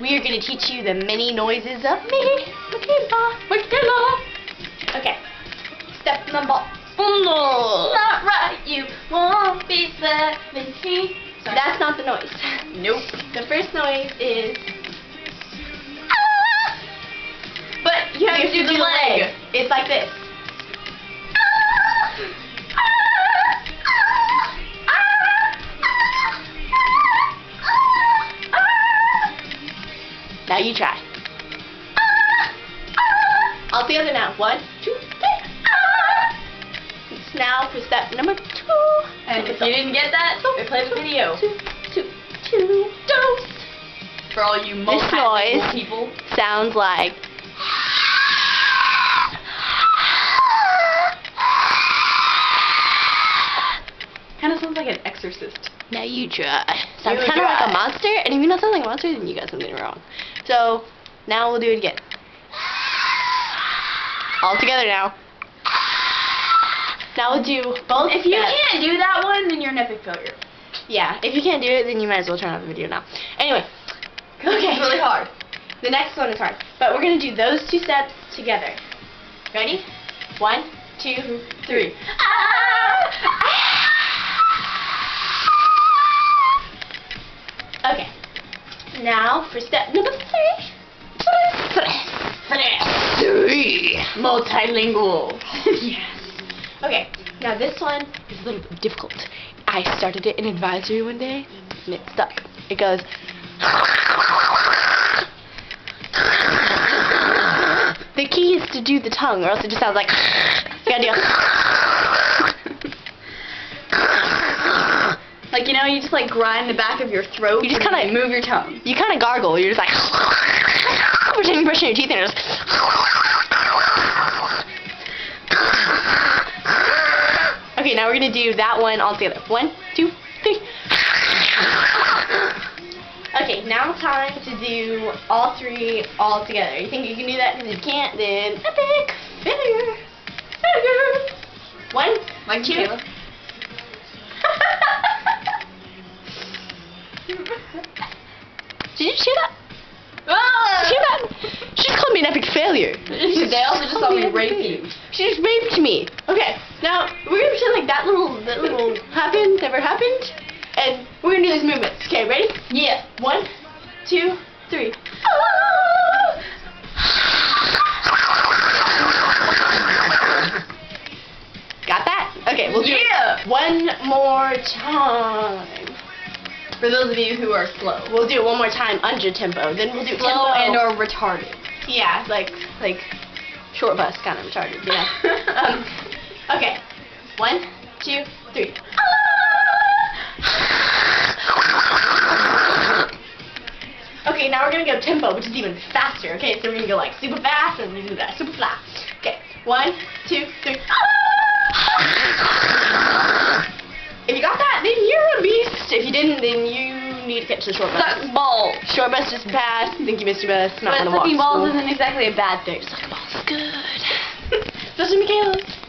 we are going to teach you the many noises of me, Mckayla. Okay. Step number 1. Not right, you won't be 17. That's not the noise. Nope. The first noise is... But you have to do the leg. It's like this. Now you try. All together now. 1, 2, 3. Now for step number 2. And if you didn't get that, play the video. 2, dose. For all you This multilingual noise people. sounds like... Kind of sounds like an exorcist. Now you try. Sounds You kind of like try. a monster, and if you know something like a monster, then you got something wrong. So, now we'll do it again. All together now. Now we'll do both. If you steps. can't do that one, then you're an epic failure. Yeah, if you can't do it, then you might as well turn off the video now. Anyway. It's really hard. The next one is hard. But we're going to do those 2 steps together. Ready? 1, 2, 3. Okay. Now for step number 3. 3. Multilingual. Yes. Okay. Now this one is a little bit difficult. I started it in advisory one day, and it stuck. It goes... The key is to do the tongue, or else it just sounds like... You gotta do... Like, you know, you just like grind the back of your throat. You just and kinda- move your tongue. You kind of gargle. You're just like... Pretending you're brushing your teeth, and you're just... Okay, now we're gonna do that one all together. 1, 2, 3. Okay, now time to do all 3 all together. You think you can do that? Because if you can't, then epic failure. 1, Like 2. Mckayla. Did you hear that? Ah! Did you hear that? She just called me an epic failure. They also just saw me rape you. She just raped me. Okay, now we're gonna pretend like that little never happened, and we're gonna do these movements. Okay, ready? Yeah. 1, 2, 3. Got that? Okay, we'll do it one more time. For those of you who are slow. We'll do it one more time under tempo. Then we'll do Slow tempo and or retarded. yeah, like short bus kind of retarded. Yeah. Okay. 1, 2, 3. Okay, now we're gonna go tempo, which is even faster. Okay, so we're gonna go like super fast and we're gonna do that super flat. Okay, 1, 2, 3. If you got that, then you're a beast. If you didn't, then you need to catch the short bus. Suck balls. Short bus just passed. Think you missed your bus. Not But gonna walk sucking to balls school. isn't exactly a bad thing. Sucking balls is good. Especially Mckayla's.